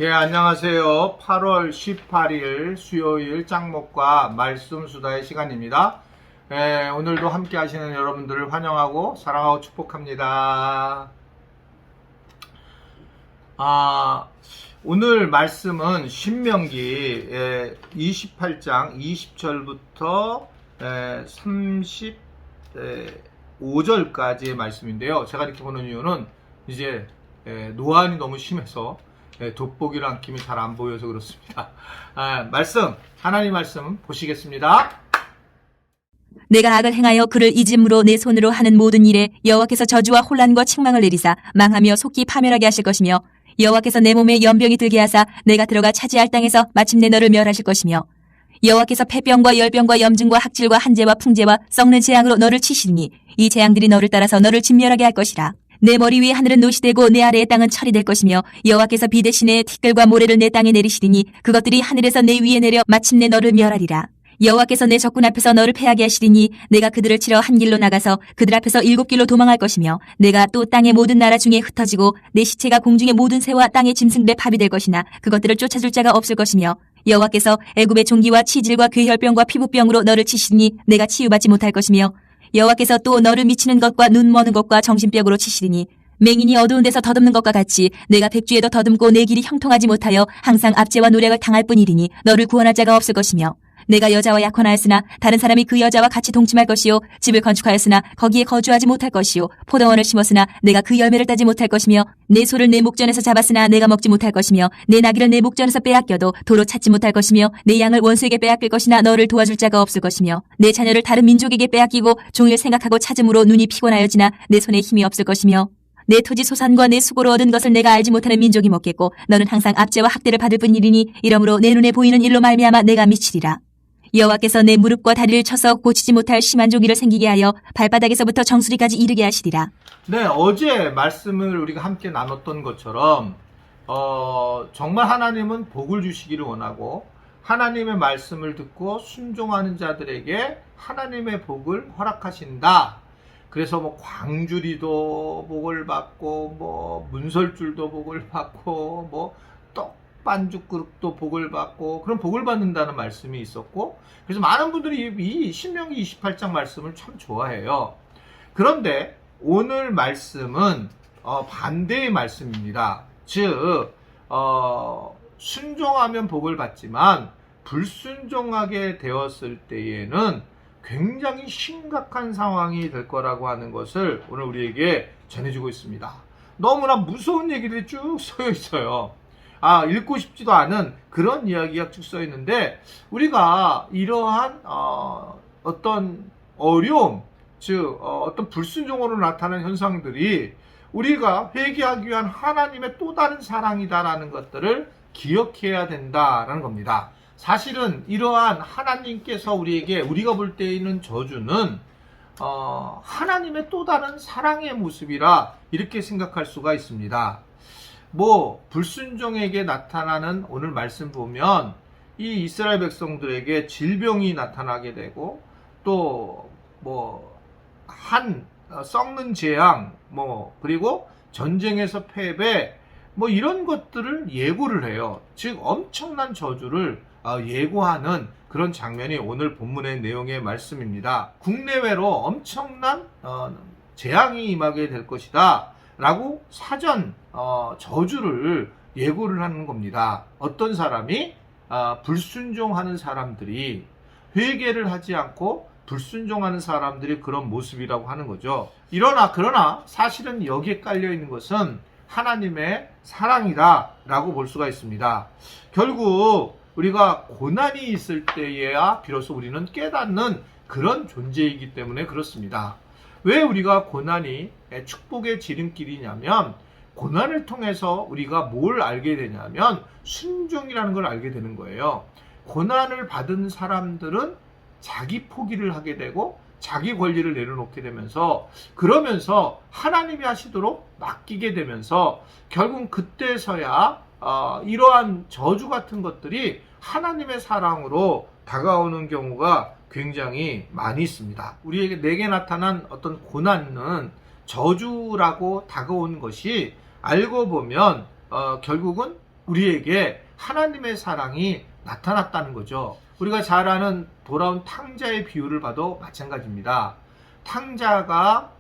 예, 안녕하세요. 8월 18일 수요일 짱목과 말씀 수다의 시간입니다. 예, 오늘도 함께 하시는 여러분들을 환영하고 사랑하고 축복합니다. 오늘 말씀은 신명기 28장 20절부터 35절까지의 말씀인데요. 제가 이렇게 보는 이유는 이제 노안이 너무 심해서 돋보기랑 김이 잘 안 보여서 그렇습니다. 하나님 말씀 보시겠습니다. 내가 악을 행하여 그를 잊음으로 내 손으로 하는 모든 일에 여호와께서 저주와 혼란과 책망을 내리사 망하며 속히 파멸하게 하실 것이며 여호와께서 내 몸에 연병이 들게 하사 내가 들어가 차지할 땅에서 마침내 너를 멸하실 것이며 여호와께서 폐병과 열병과 염증과 학질과 한재와 풍재와 썩는 재앙으로 너를 치시리니 이 재앙들이 너를 따라서 너를 진멸하게 할 것이라. 내 머리 위에 하늘은 노시 되고 내 아래의 땅은 철이 될 것이며 여호와께서 비 대신에 티끌과 모래를 내 땅에 내리시리니 그것들이 하늘에서 내 위에 내려 마침내 너를 멸하리라. 여호와께서 내 적군 앞에서 너를 패하게 하시리니 내가 그들을 치러 한 길로 나가서 그들 앞에서 7길로 도망할 것이며 내가 또 땅의 모든 나라 중에 흩어지고 내 시체가 공중의 모든 새와 땅의 짐승들의 밥이 될 것이나 그것들을 쫓아줄 자가 없을 것이며 여호와께서 애굽의 종기와 치질과 괴혈병과 피부병으로 너를 치시리니 내가 치유받지 못할 것이며 여호와께서 또 너를 미치는 것과 눈 머는 것과 정신병으로 치시리니 맹인이 어두운 데서 더듬는 것과 같이 내가 백주에도 더듬고 내 길이 형통하지 못하여 항상 압제와 노략을 당할 뿐이리니 너를 구원할 자가 없을 것이며 내가 여자와 약혼하였으나 다른 사람이 그 여자와 같이 동침할 것이요 집을 건축하였으나 거기에 거주하지 못할 것이요 포도원을 심었으나 내가 그 열매를 따지 못할 것이며 내 소를 내 목전에서 잡았으나 내가 먹지 못할 것이며 내 나귀를 내 목전에서 빼앗겨도 도로 찾지 못할 것이며 내 양을 원수에게 빼앗길 것이나 너를 도와줄 자가 없을 것이며 내 자녀를 다른 민족에게 빼앗기고 종일 생각하고 찾음으로 눈이 피곤하여지나 내 손에 힘이 없을 것이며 내 토지 소산과 내 수고로 얻은 것을 내가 알지 못하는 민족이 먹겠고 너는 항상 압제와 학대를 받을 뿐이리니 이러므로 내 눈에 보이는 일로 말미암아 내가 미치리라. 여호와께서 내 무릎과 다리를 쳐서 고치지 못할 심한 종기를 생기게 하여 발바닥에서부터 정수리까지 이르게 하시리라. 네, 어제 말씀을 우리가 함께 나눴던 것처럼 정말 하나님은 복을 주시기를 원하고 하나님의 말씀을 듣고 순종하는 자들에게 하나님의 복을 허락하신다. 그래서 뭐 광주리도 복을 받고 뭐 문설줄도 복을 받고 뭐 떡반죽 그릇도 복을 받고 그런 복을 받는다는 말씀이 있었고, 그래서 많은 분들이 이 신명기 28장 말씀을 참 좋아해요. 그런데 오늘 말씀은 반대의 말씀입니다. 즉 순종하면 복을 받지만 불순종하게 되었을 때에는 굉장히 심각한 상황이 될 거라고 하는 것을 오늘 우리에게 전해주고 있습니다. 너무나 무서운 얘기들이 쭉 써 있어요. 읽고 싶지도 않은 그런 이야기가 쭉 써 있는데, 우리가 이러한 어떤 어려움, 즉 어떤 불순종으로 나타나는 현상들이 우리가 회개하기 위한 하나님의 또 다른 사랑이다라는 것들을 기억해야 된다라는 겁니다. 사실은 이러한 하나님께서 우리가 볼 때 있는 저주는 하나님의 또 다른 사랑의 모습이라 이렇게 생각할 수가 있습니다. 불순종에게 나타나는 오늘 말씀 보면 이 이스라엘 백성들에게 질병이 나타나게 되고 또 썩는 재앙, 그리고 전쟁에서 패배, 이런 것들을 예고를 해요. 즉 엄청난 저주를 예고하는 그런 장면이 오늘 본문의 내용의 말씀입니다. 국내외로 엄청난 재앙이 임하게 될 것이다 라고 사전 저주를 예고를 하는 겁니다. 어떤 사람이 불순종하는 사람들이, 회개를 하지 않고 불순종하는 사람들이 그런 모습이라고 하는 거죠. 그러나 사실은 여기에 깔려 있는 것은 하나님의 사랑이다 라고 볼 수가 있습니다. 결국 우리가 고난이 있을 때에야 비로소 우리는 깨닫는 그런 존재이기 때문에 그렇습니다. 왜 우리가 고난이 축복의 지름길이냐면, 고난을 통해서 우리가 뭘 알게 되냐면 순종이라는 걸 알게 되는 거예요. 고난을 받은 사람들은 자기 포기를 하게 되고 자기 권리를 내려놓게 되면서, 그러면서 하나님이 하시도록 맡기게 되면서 결국 그때서야 이러한 저주 같은 것들이 하나님의 사랑으로 다가오는 경우가 굉장히 많이 있습니다. 내게 나타난 어떤 고난은 저주라고 다가오는 것이 알고 보면 결국은 우리에게 하나님의 사랑이 나타났다는 거죠. 우리가 잘 아는 돌아온 탕자의 비유를 봐도 마찬가지입니다. 탕자가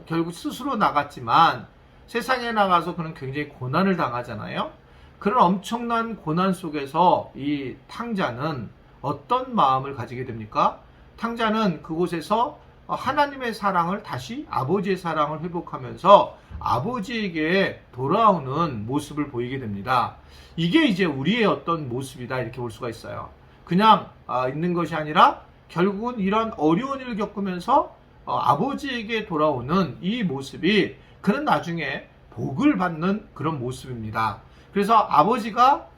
결국 스스로 나갔지만 세상에 나가서 그는 굉장히 고난을 당하잖아요. 그런 엄청난 고난 속에서 이 탕자는 어떤 마음을 가지게 됩니까? 탕자는 그곳에서 하나님의 사랑을 다시 아버지의 사랑을 회복하면서 아버지에게 돌아오는 모습을 보이게 됩니다. 이게 이제 우리의 어떤 모습이다 이렇게 볼 수가 있어요. 그냥 있는 것이 아니라 결국은 이런 어려운 일을 겪으면서 아버지에게 돌아오는 이 모습이 그는 나중에 복을 받는 그런 모습입니다. 그래서 아버지가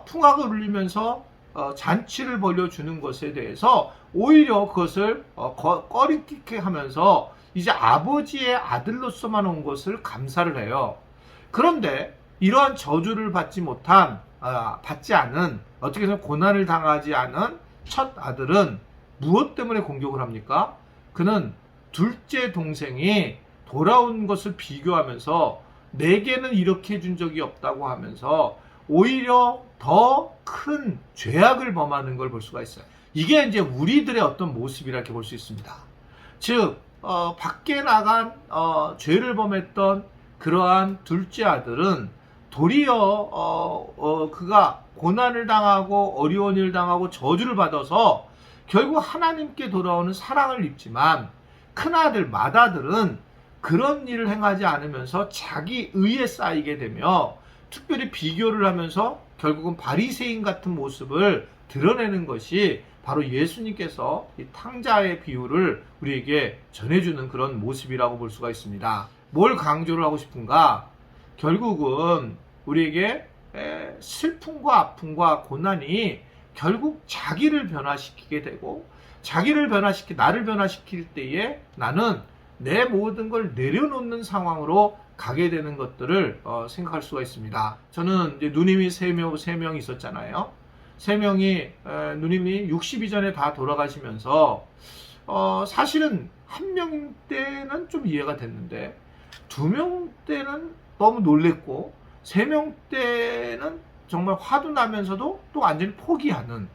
풍악을 울리면서 잔치를 벌려주는 것에 대해서 오히려 그것을 꺼리끼게 하면서 이제 아버지의 아들로서만 온 것을 감사를 해요. 그런데 이러한 저주를 받지 않은, 어떻게 해서 고난을 당하지 않은 첫 아들은 무엇 때문에 공격을 합니까? 그는 둘째 동생이 돌아온 것을 비교하면서 내게는 이렇게 해준 적이 없다고 하면서 오히려 더 큰 죄악을 범하는 걸 볼 수가 있어요. 이게 이제 우리들의 어떤 모습이라 이렇게 볼 수 있습니다. 즉 밖에 나간 죄를 범했던 그러한 둘째 아들은 도리어 그가 고난을 당하고 어려운 일을 당하고 저주를 받아서 결국 하나님께 돌아오는 사랑을 입지만 큰아들 맏아들은 그런 일을 행하지 않으면서 자기 의에 쌓이게 되며 특별히 비교를 하면서 결국은 바리새인 같은 모습을 드러내는 것이 바로 예수님께서 이 탕자의 비유를 우리에게 전해주는 그런 모습이라고 볼 수가 있습니다. 뭘 강조를 하고 싶은가? 결국은 우리에게 슬픔과 아픔과 고난이 결국 자기를 변화시키게 되고 나를 변화시킬 때에 나는 내 모든 걸 내려놓는 상황으로 가게 되는 것들을 생각할 수가 있습니다. 저는 이제 누님이 세 명 있었잖아요. 세 명이 누님이 60 이전에 다 돌아가시면서 사실은 한 명 때는 좀 이해가 됐는데 2명 때는 너무 놀랬고 3명 때는 정말 화도 나면서도 또 완전히 포기하는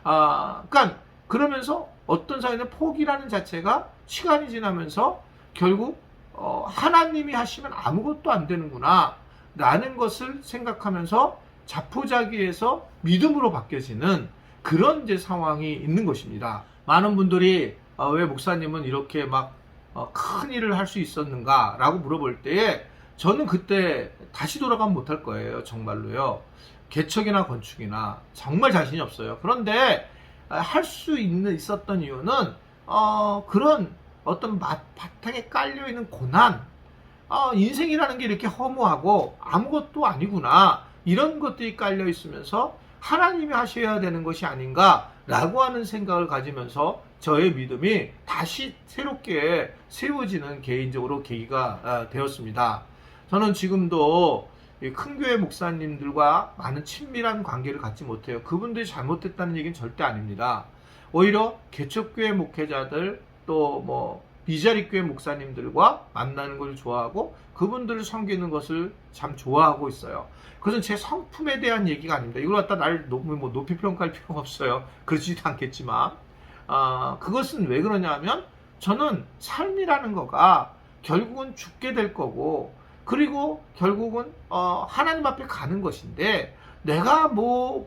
그러니까 그러면서 어떤 사회는 포기라는 자체가 시간이 지나면서 결국 하나님이 하시면 아무것도 안 되는구나 라는 것을 생각하면서 자포자기해서 믿음으로 바뀌어지는 그런 이제 상황이 있는 것입니다. 많은 분들이 왜 목사님은 이렇게 막 큰 일을 할 수 있었는가 라고 물어볼 때에 저는 그때 다시 돌아가면 못할 거예요. 정말로요. 개척이나 건축이나 정말 자신이 없어요. 그런데 할 수 있었던 이유는 그런 어떤 바탕에 깔려있는 고난, 인생이라는 게 이렇게 허무하고 아무것도 아니구나 이런 것들이 깔려 있으면서 하나님이 하셔야 되는 것이 아닌가 라고 하는 생각을 가지면서 저의 믿음이 다시 새롭게 세워지는 개인적으로 계기가 되었습니다. 저는 지금도 큰 교회 목사님들과 많은 친밀한 관계를 갖지 못해요. 그분들이 잘못했다는 얘기는 절대 아닙니다. 오히려 개척교회 목회자들 또 비자리교회 목사님들과 만나는 걸 좋아하고 그분들을 섬기는 것을 참 좋아하고 있어요. 그것은 제 성품에 대한 얘기가 아닙니다. 이걸 갖다 날 너무 높이 평가할 필요가 없어요. 그러지도 않겠지만 그것은 왜 그러냐 하면 저는 삶이라는 거가 결국은 죽게 될 거고 그리고 결국은 하나님 앞에 가는 것인데 내가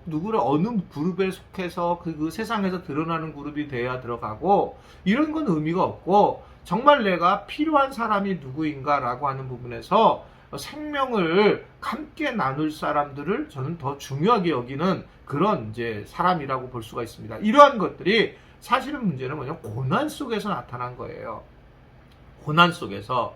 누구를 어느 그룹에 속해서 그 세상에서 드러나는 그룹이 돼야 들어가고 이런 건 의미가 없고 정말 내가 필요한 사람이 누구인가라고 하는 부분에서 생명을 함께 나눌 사람들을 저는 더 중요하게 여기는 그런 이제 사람이라고 볼 수가 있습니다. 이러한 것들이 사실은 문제는 뭐냐면 고난 속에서 나타난 거예요. 고난 속에서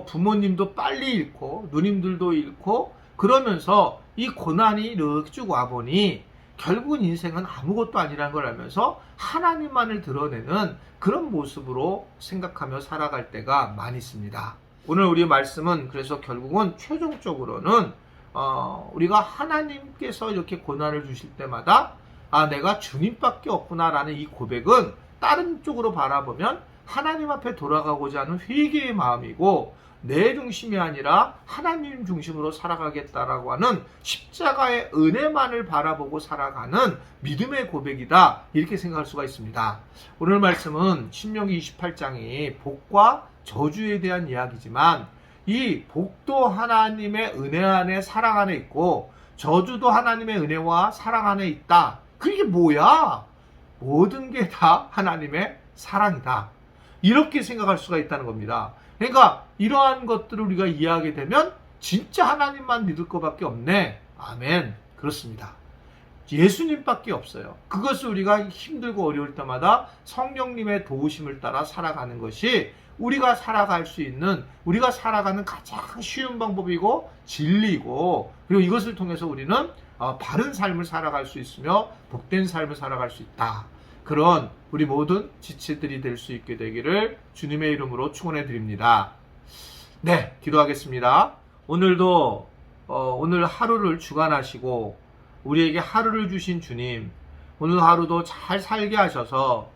부모님도 빨리 잃고 누님들도 잃고 그러면서 이 고난이 이렇게 쭉 와보니 결국은 인생은 아무것도 아니라는 걸 알면서 하나님만을 드러내는 그런 모습으로 생각하며 살아갈 때가 많이 있습니다. 오늘 우리 말씀은 그래서 결국은 최종적으로는 우리가 하나님께서 이렇게 고난을 주실 때마다 내가 주님밖에 없구나 라는 이 고백은 다른 쪽으로 바라보면 하나님 앞에 돌아가고자 하는 회개의 마음이고 내 중심이 아니라 하나님 중심으로 살아가겠다라고 하는 십자가의 은혜만을 바라보고 살아가는 믿음의 고백이다, 이렇게 생각할 수가 있습니다. 오늘 말씀은 신명기 28장이 복과 저주에 대한 이야기지만 이 복도 하나님의 은혜 안에 사랑 안에 있고 저주도 하나님의 은혜와 사랑 안에 있다. 그게 뭐야? 모든 게 다 하나님의 사랑이다, 이렇게 생각할 수가 있다는 겁니다. 그러니까 이러한 것들을 우리가 이해하게 되면 진짜 하나님만 믿을 것밖에 없네. 아멘. 그렇습니다. 예수님밖에 없어요. 그것을 우리가 힘들고 어려울 때마다 성령님의 도우심을 따라 살아가는 것이 우리가 살아갈 수 있는, 우리가 살아가는 가장 쉬운 방법이고 진리고, 그리고 이것을 통해서 우리는 바른 삶을 살아갈 수 있으며 복된 삶을 살아갈 수 있다. 그런 우리 모든 지체들이 될 수 있게 되기를 주님의 이름으로 축원해 드립니다. 네, 기도하겠습니다. 오늘도 오늘 하루를 주관하시고 우리에게 하루를 주신 주님, 오늘 하루도 잘 살게 하셔서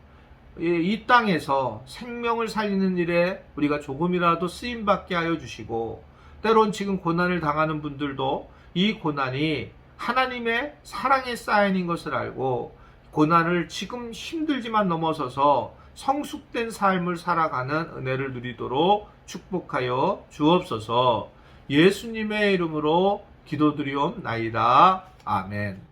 이 땅에서 생명을 살리는 일에 우리가 조금이라도 쓰임받게 하여 주시고, 때론 지금 고난을 당하는 분들도 이 고난이 하나님의 사랑의 사인인 것을 알고 고난을 지금 힘들지만 넘어서서 성숙된 삶을 살아가는 은혜를 누리도록 축복하여 주옵소서. 예수님의 이름으로 기도드리옵나이다. 아멘.